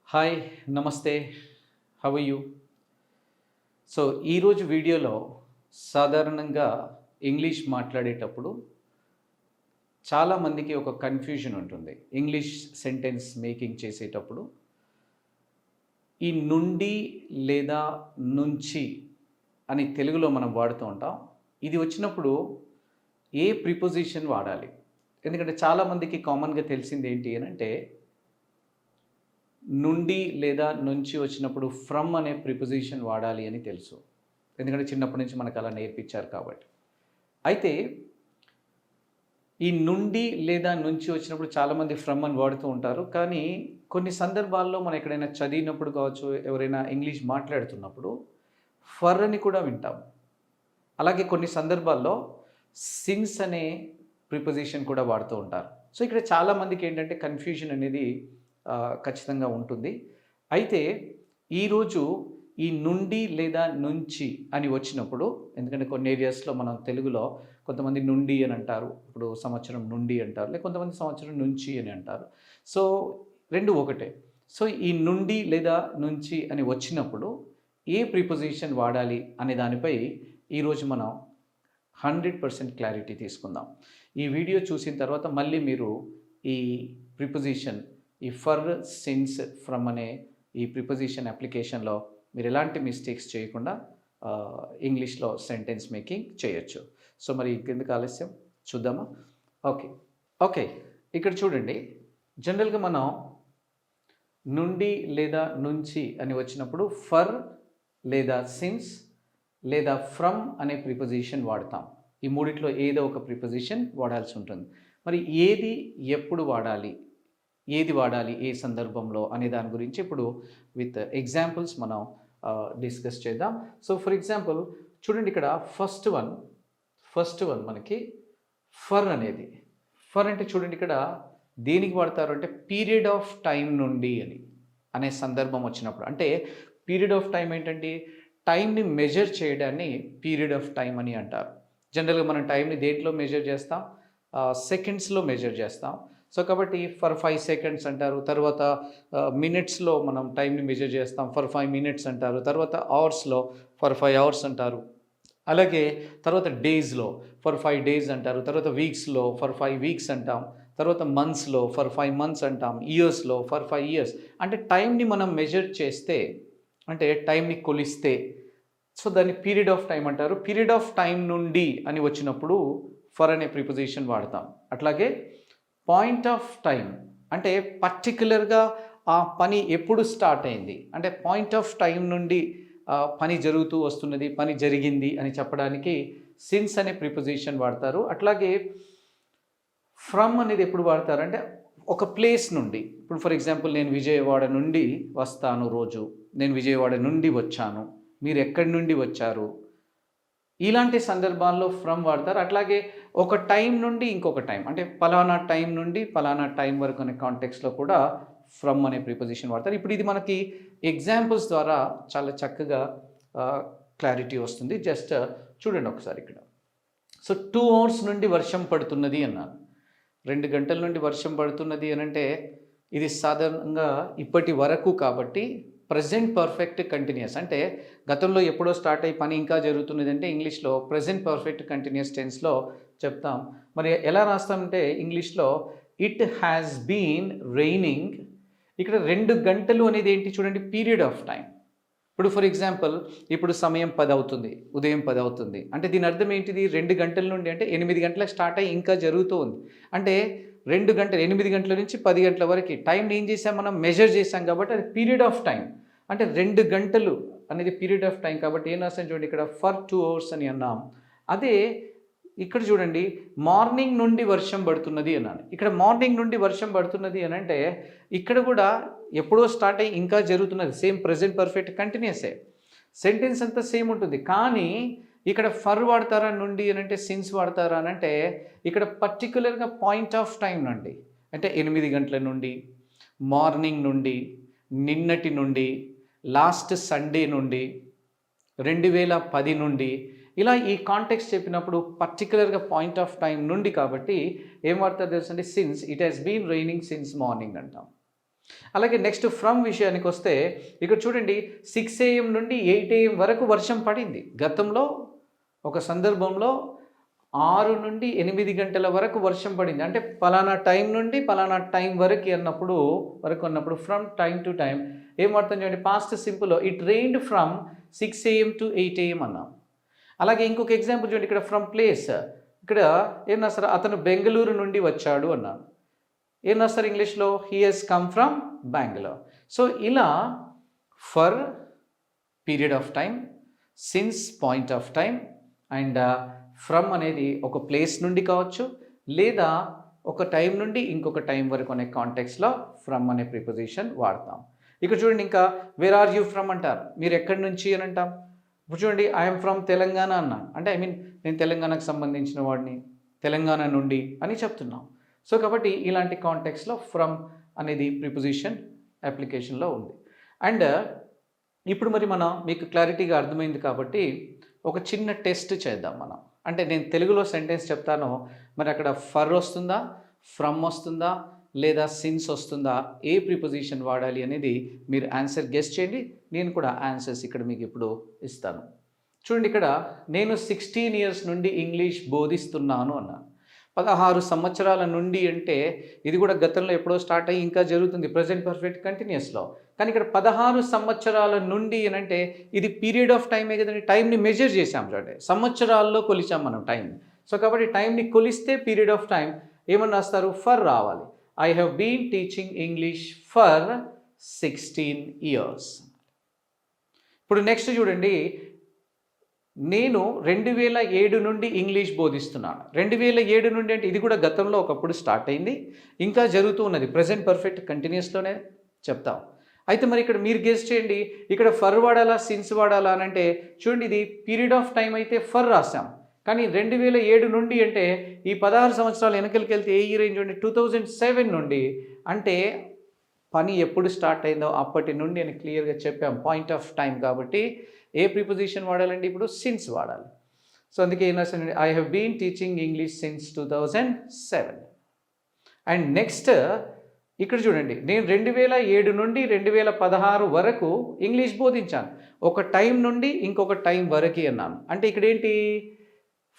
Hi, నమస్తే. How are you? So, ఈరోజు వీడియోలో సాధారణంగా ఇంగ్లీష్ మాట్లాడేటప్పుడు చాలామందికి ఒక కన్ఫ్యూజన్ ఉంటుంది. ఇంగ్లీష్ సెంటెన్స్ మేకింగ్ చేసేటప్పుడు ఈ నుండి లేదా నుంచి అని తెలుగులో మనం వాడుతూ ఉంటాం. ఇది వచ్చినప్పుడు ఏ ప్రిపోజిషన్ వాడాలి? ఎందుకంటే చాలామందికి కామన్‌గా తెలిసింది ఏంటి అనంటే నుండి లేదా నుంచి వచ్చినప్పుడు ఫ్రమ్ అనే ప్రిపోజిషన్ వాడాలి అని తెలుసు. ఎందుకంటే చిన్నప్పటి నుంచి మనకు అలా నేర్పించారు కాబట్టి. అయితే ఈ నుండి లేదా నుంచి వచ్చినప్పుడు చాలామంది ఫ్రమ్ అని వాడుతూ ఉంటారు. కానీ కొన్ని సందర్భాల్లో మనం ఎక్కడైనా చదివినప్పుడు కావచ్చు, ఎవరైనా ఇంగ్లీష్ మాట్లాడుతున్నప్పుడు ఫర్ అని కూడా వింటాం. అలాగే కొన్ని సందర్భాల్లో సిన్స్ అనే ప్రిపోజిషన్ కూడా వాడుతూ ఉంటారు. సో ఇక్కడ చాలామందికి ఏంటంటే కన్ఫ్యూజన్ అనేది ఖచ్చితంగా ఉంటుంది. అయితే ఈరోజు ఈ నుండి లేదా నుంచి అని వచ్చినప్పుడు, ఎందుకంటే కొన్ని ఏరియాస్లో మనం తెలుగులో కొంతమంది నుండి అని అంటారు, ఇప్పుడు సంవత్సరం నుండి అంటారు, లేక కొంతమంది సంవత్సరం నుంచి అని అంటారు. సో రెండు ఒకటే. సో ఈ నుండి లేదా నుంచి అని వచ్చినప్పుడు ఏ ప్రిపోజిషన్ వాడాలి అనే దానిపై ఈరోజు మనం 100% క్లారిటీ తీసుకుందాం. ఈ వీడియో చూసిన తర్వాత మళ్ళీ మీరు ఈ ప్రిపోజిషన్, ఈ ఫర్, సిన్స్, ఫ్రమ్ అనే ఈ ప్రిపోజిషన్ అప్లికేషన్లో మీరు ఎలాంటి మిస్టేక్స్ చేయకుండా ఇంగ్లీష్లో సెంటెన్స్ మేకింగ్ చేయొచ్చు. సో మరి ఇంకెందుకు ఆలస్యం, చూద్దామా? ఓకే ఇక్కడ చూడండి. జనరల్గా మనం నుండి లేదా నుంచి అని వచ్చినప్పుడు ఫర్ లేదా సిన్స్ లేదా ఫ్రమ్ అనే ప్రిపోజిషన్ వాడతాం. ఈ మూడిట్లో ఏదో ఒక ప్రిపోజిషన్ వాడాల్సి ఉంటుంది. మరి ఏది ఎప్పుడు వాడాలి, ఏది వాడాలి ఏ సందర్భంలో అనే దాని గురించి ఇప్పుడు విత్ ఎగ్జాంపుల్స్ మనం డిస్కస్ చేద్దాం. సో ఫర్ ఎగ్జాంపుల్ చూడండి, ఇక్కడ ఫస్ట్ వన్ మనకి ఫర్ అనేది. ఫర్ అంటే చూడండి ఇక్కడ దేనికి వాడతారు అంటే పీరియడ్ ఆఫ్ టైం నుండి అనే సందర్భం వచ్చినప్పుడు. అంటే పీరియడ్ ఆఫ్ టైం ఏంటంటే టైంని మెజర్ చేయడాన్ని పీరియడ్ ఆఫ్ టైం అని అంటారు. జనరల్గా మనం టైంని దేంట్లో మెజర్ చేస్తాం? సెకండ్స్లో మెజర్ చేస్తాం. సో కాబట్టి ఫర్ 5 సెకండ్స్ అంటారు. తర్వాత మినిట్స్లో మనం టైంని మెజర్ చేస్తాం, ఫర్ 5 మినిట్స్ అంటారు. తర్వాత అవర్స్లో ఫర్ 5 అవర్స్ అంటారు. అలాగే తర్వాత డేస్లో ఫర్ 5 డేస్ అంటారు. తర్వాత వీక్స్లో ఫర్ 5 వీక్స్ అంటాం. తర్వాత మంత్స్లో ఫర్ 5 మంత్స్ అంటాం. ఇయర్స్లో ఫర్ 5 ఇయర్స్. అంటే టైంని మనం మెజర్ చేస్తే, అంటే టైంని కొలిస్తే, సో దాన్ని పీరియడ్ ఆఫ్ టైం అంటారు. పీరియడ్ ఆఫ్ టైం నుండి అని వచ్చినప్పుడు ఫర్ అనే ప్రిపోజిషన్ వాడతాం. అట్లాగే పాయింట్ ఆఫ్ టైం అంటే పర్టిక్యులర్గా ఆ పని ఎప్పుడు స్టార్ట్ అయింది, అంటే పాయింట్ ఆఫ్ టైం నుండి పని జరుగుతూ వస్తున్నది, పని జరిగింది అని చెప్పడానికి సిన్స్ అనే ప్రిపోజిషన్ వాడతారు. అట్లాగే ఫ్రమ్ అనేది ఎప్పుడు వాడతారంటే ఒక ప్లేస్ నుండి. ఇప్పుడు ఫర్ ఎగ్జాంపుల్ నేను విజయవాడ నుండి వస్తాను రోజు, నేను విజయవాడ నుండి వచ్చాను, మీరు ఎక్కడి నుండి వచ్చారు, ఇలాంటి సందర్భాల్లో ఫ్రమ్ వాడతారు. అట్లాగే ఒక టైం నుండి ఇంకొక టైం, అంటే పలానా టైం నుండి పలానా టైం వరకు అనే కాంటెక్స్లో కూడా ఫ్రమ్ అనే ప్రిపోజిషన్ వాడతారు. ఇప్పుడు ఇది మనకి ఎగ్జాంపుల్స్ ద్వారా చాలా చక్కగా క్లారిటీ వస్తుంది. జస్ట్ చూడండి ఒకసారి ఇక్కడ. సో 2 అవర్స్ నుండి వర్షం పడుతున్నది అన్నాను. 2 గంటల నుండి వర్షం పడుతున్నది అని అంటే ఇది సాధారణంగా ఇప్పటి వరకు కాబట్టి ప్రెజెంట్ పర్ఫెక్ట్ కంటిన్యూస్, అంటే గతంలో ఎప్పుడో స్టార్ట్ అయ్యి పని ఇంకా జరుగుతున్నది అంటే ఇంగ్లీష్లో ప్రెజెంట్ పర్ఫెక్ట్ కంటిన్యూస్ టెన్స్లో చెప్తాం. మరి ఎలా రాస్తామంటే ఇంగ్లీష్లో ఇట్ హ్యాస్ బీన్ రెయినింగ్. ఇక్కడ 2 గంటలు అనేది ఏంటి చూడండి, పీరియడ్ ఆఫ్ టైం. ఇప్పుడు ఫర్ ఎగ్జాంపుల్ ఇప్పుడు సమయం 10 అవుతుంది, ఉదయం 10 అవుతుంది అంటే దీని అర్థం ఏంటిది? 2 గంటల నుండి అంటే 8 గంటలకు స్టార్ట్ అయ్యి ఇంకా జరుగుతూ ఉంది. అంటే 2 గంటలు, 8 గంటల నుంచి 10 గంటల వరకు టైంని ఏం చేసాం మనం? మెజర్ చేసాం కాబట్టి అది పీరియడ్ ఆఫ్ టైం. అంటే 2 గంటలు అనేది పీరియడ్ ఆఫ్ టైం కాబట్టి ఏం రాసాం చూడండి ఇక్కడ ఫర్ 2 అవర్స్ అని అన్నాం. అదే ఇక్కడ చూడండి మార్నింగ్ నుండి వర్షం పడుతున్నది అన్నాను. ఇక్కడ మార్నింగ్ నుండి వర్షం పడుతున్నది అని అంటే ఇక్కడ కూడా ఎప్పుడో స్టార్ట్ అయ్యి ఇంకా జరుగుతున్నది, సేమ్ ప్రెజెంట్ పర్ఫెక్ట్ కంటిన్యూసే, సెంటెన్స్ అంతా సేమ్ ఉంటుంది. కానీ ఇక్కడ ఫర్ వాడతారా నుండి అని అంటే సిన్స్ వాడతారా అని అంటే ఇక్కడ పర్టికులర్గా పాయింట్ ఆఫ్ టైం నుండి, అంటే 8 గంటల నుండి, మార్నింగ్ నుండి, నిన్నటి నుండి, లాస్ట్ సండే నుండి, 2010 నుండి, ఇలా ఈ కాంటెక్స్ట్ చెప్పినప్పుడు పర్టికులర్గా పాయింట్ ఆఫ్ టైం నుండి కాబట్టి ఏం వాడతారు తెలుసండి? Since it has been raining since morning అంటాం. అలాగే నెక్స్ట్ ఫ్రమ్ విషయానికి వస్తే ఇక్కడ చూడండి 6 AM నుండి 8 AM వరకు వర్షం పడింది. గతంలో ఒక సందర్భంలో 6 నుండి 8 గంటల వరకు వర్షం పడింది. అంటే పలానా టైం నుండి పలానా టైం అన్నప్పుడు ఫ్రమ్ టైమ్ టు టైం ఏం వాడతాం చూడండి, పాస్ట్ సింపుల్లో it rained from 6 AM to 8 AM అన్నాం. అలాగే ఇంకొక ఎగ్జాంపుల్ చూడండి, ఇక్కడ ఫ్రమ్ ప్లేస్, ఇక్కడ ఏం రాస్తారు, అతను బెంగళూరు నుండి వచ్చాడు అన్నాను. ఏం రాస్తారు ఇంగ్లీష్లో, he has come from Bengaluru. So ఇలా for period of time, since point of time and from అనేది ఒక ప్లేస్ నుండి కావచ్చు, లేదా ఒక టైం నుండి ఇంకొక టైం వరకు అనే కాంటెక్స్లో ఫ్రమ్ అనే ప్రిపోజిషన్ వాడతాం. ఇక్కడ చూడండి, ఇంకా వేర్ ఆర్ యూ ఫ్రమ్ అంటారు, మీరు ఎక్కడి నుంచి అని అంటాం. ఇప్పుడు చూడండి, ఐఎమ్ ఫ్రమ్ తెలంగాణ అన్నాను అంటే నేను తెలంగాణకు సంబంధించిన వాడిని, తెలంగాణ నుండి అని చెప్తున్నాం. సో కాబట్టి ఇలాంటి కాంటెక్స్లో ఫ్రమ్ అనేది ప్రిపోజిషన్ అప్లికేషన్లో ఉంది. అండ్ ఇప్పుడు మరి మీకు క్లారిటీగా అర్థమైంది కాబట్టి ఒక చిన్న టెస్ట్ చేద్దాం మనం. అంటే నేను తెలుగులో సెంటెన్స్ చెప్తాను, మరి అక్కడ ఫర్ వస్తుందా, ఫ్రమ్ వస్తుందా, లేదా సిన్స్ వస్తుందా, ఏ ప్రిపోజిషన్ వాడాలి అనేది మీరు ఆన్సర్ గెస్ చేయండి. నేను కూడా ఆన్సర్స్ ఇక్కడ మీకు ఇప్పుడు ఇస్తాను. చూడండి, ఇక్కడ నేను 16 years నుండి ఇంగ్లీష్ బోధిస్తున్నాను అన్నాను. 16 సంవత్సరాల నుండి అంటే ఇది కూడా గతంలో ఎప్పుడో స్టార్ట్ అయ్యి ఇంకా జరుగుతుంది, ప్రజెంట్ పర్ఫెక్ట్ కంటిన్యూస్లో. కానీ ఇక్కడ 16 సంవత్సరాల నుండి అని అంటే ఇది పీరియడ్ ఆఫ్ టైమే కదండి, టైంని మెజర్ చేసాం చూడండి, సంవత్సరాల్లో కొలిచాం మనం టైం. సో కాబట్టి టైంని కొలిస్తే పీరియడ్ ఆఫ్ టైం ఏమని రాస్తారు, ఫర్ రావాలి. I have been teaching English for 16 years. ఇప్పుడు నెక్స్ట్ చూడండి, నేను 2007 నుండి ఇంగ్లీష్ బోధిస్తున్నాను. 2007 నుండి అంటే ఇది కూడా గతంలో ఒకప్పుడు స్టార్ట్ అయింది, ఇంకా జరుగుతూ ఉన్నది, ప్రజెంట్ పర్ఫెక్ట్ కంటిన్యూస్లోనే చెప్తాం. అయితే మరి ఇక్కడ మీరు గెస్ చేయండి, ఇక్కడ ఫర్ వాడాలా సిన్స్ వాడాలా అని అంటే చూడండి, ఇది పీరియడ్ ఆఫ్ టైం అయితే ఫర్ రాసాం, కానీ 2007 నుండి అంటే ఈ 16 సంవత్సరాలు వెనకలికి వెళ్తే ఏ ఇయర్ అయింది చూడండి, 2007 నుండి అంటే పని ఎప్పుడు స్టార్ట్ అయిందో అప్పటి నుండి అని క్లియర్గా చెప్పాం, పాయింట్ ఆఫ్ టైం. కాబట్టి ఏ ప్రిపోజిషన్ వాడాలండి, ఇప్పుడు సిన్స్ వాడాలి. సో అందుకే ఏం రాశానండి, I have been teaching English since 2007. And next ఇక్కడ చూడండి, నేను 2007 నుండి 2016 వరకు ఇంగ్లీష్ బోధించాను. ఒక టైం నుండి ఇంకొక టైం వరకు అన్నాను. అంటే ఇక్కడ ఏంటి,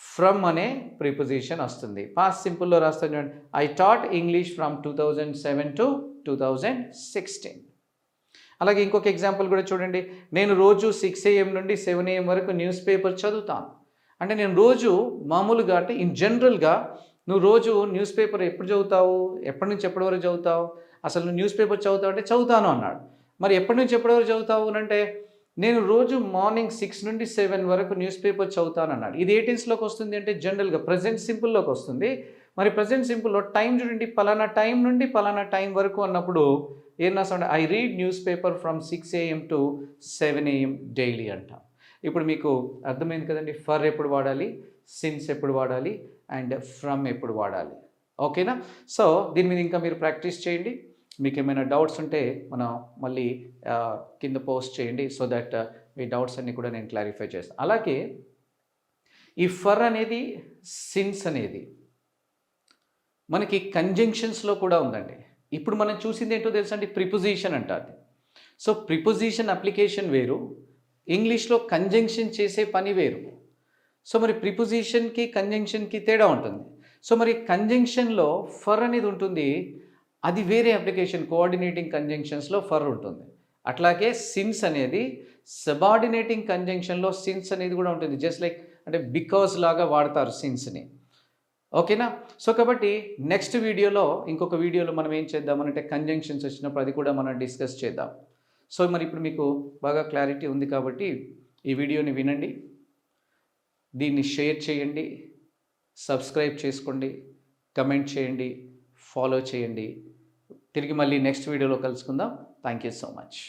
ఫ్రమ్ అనే ప్రిపోజిషన్ వస్తుంది. పాస్ట్ సింపుల్లో రాస్తాను చూడండి, I taught English from 2007 to 2016. అలాగే ఇంకొక ఎగ్జాంపుల్ కూడా చూడండి, నేను రోజు 6 AM నుండి 7 AM వరకు న్యూస్ పేపర్ చదువుతాను. అంటే నేను రోజు మామూలుగా అంటే ఇన్ జనరల్గా నువ్వు రోజు న్యూస్ పేపర్ ఎప్పుడు చదువుతావు, ఎప్పటి నుంచి ఎప్పటి వరకు చదువుతావు, అసలు నువ్వు న్యూస్ పేపర్ చదువుతావు అంటే చదువుతాను అన్నాడు. మరి ఎప్పటి నుంచి ఎప్పటి వరకు చదువుతావు అంటే నేను రోజు మార్నింగ్ 6 నుండి 7 వరకు న్యూస్ పేపర్ చదువుతాను అన్నాడు. ఇది ఏ టెన్స్లోకి వస్తుంది అంటే జనరల్గా ప్రజెంట్ సింపుల్లోకి వస్తుంది. మరి ప్రజెంట్ సింపుల్లో టైం చూడండి, పలానా టైం నుండి పలానా టైం వరకు అన్నప్పుడు ఏం రాస్తామంటే I read newspaper from 6 AM to 7 AM daily అంటాం. ఇప్పుడు మీకు అర్థమైంది కదండి, ఫర్ ఎప్పుడు వాడాలి, సిన్స్ ఎప్పుడు వాడాలి, అండ్ ఫ్రమ్ ఎప్పుడు వాడాలి. ఓకేనా? సో దీని మీద ఇంకా మీరు ప్రాక్టీస్ చేయండి. మీకు ఏమైనా డౌట్స్ ఉంటే మనం మళ్ళీ కింద పోస్ట్ చేయండి, సో దట్ మీ డౌట్స్ అన్నీ కూడా నేను క్లారిఫై చేస్తాను. అలాగే ఈ ఫర్ అనేది, సిన్స్ అనేది మనకి కంజంక్షన్స్లో కూడా ఉందండి. ఇప్పుడు మనం చూసింది ఏంటో తెలుసా అండి, ప్రిపోజిషన్ అంటారు. సో ప్రిపోజిషన్ అప్లికేషన్ వేరు, ఇంగ్లీష్లో కంజంక్షన్ చేసే పని వేరు. సో మరి ప్రిపోజిషన్కి కంజంక్షన్కి తేడా ఉంటుంది. సో మరి కంజంక్షన్లో ఫర్ అనేది ఉంటుంది, అది వేరే అప్లికేషన్, కోఆర్డినేటింగ్ కంజంక్షన్స్లో ఫర్ ఉంటుంది. అట్లాగే సిన్స్ అనేది సబార్డినేటింగ్ కంజంక్షన్లో సిన్స్ అనేది కూడా ఉంటుంది. జస్ట్ లైక్ అంటే బికాజ్ లాగా వాడతారు సిన్స్ని. ఓకేనా? సో కాబట్టి నెక్స్ట్ వీడియోలో, ఇంకొక వీడియోలో మనం ఏం చేద్దామనంటే కంజంక్షన్స్ వచ్చినప్పుడు అది కూడా మనం డిస్కస్ చేద్దాం. సో మరి ఇప్పుడు మీకు బాగా క్లారిటీ ఉంది కాబట్టి ఈ వీడియోని వినండి, దీన్ని షేర్ చేయండి, సబ్స్క్రైబ్ చేసుకోండి, కమెంట్ చేయండి, ఫాలో చేయండి. తిరిగి మళ్ళీ నెక్స్ట్ వీడియోలో కలుసుకుందాం. Thank you so much.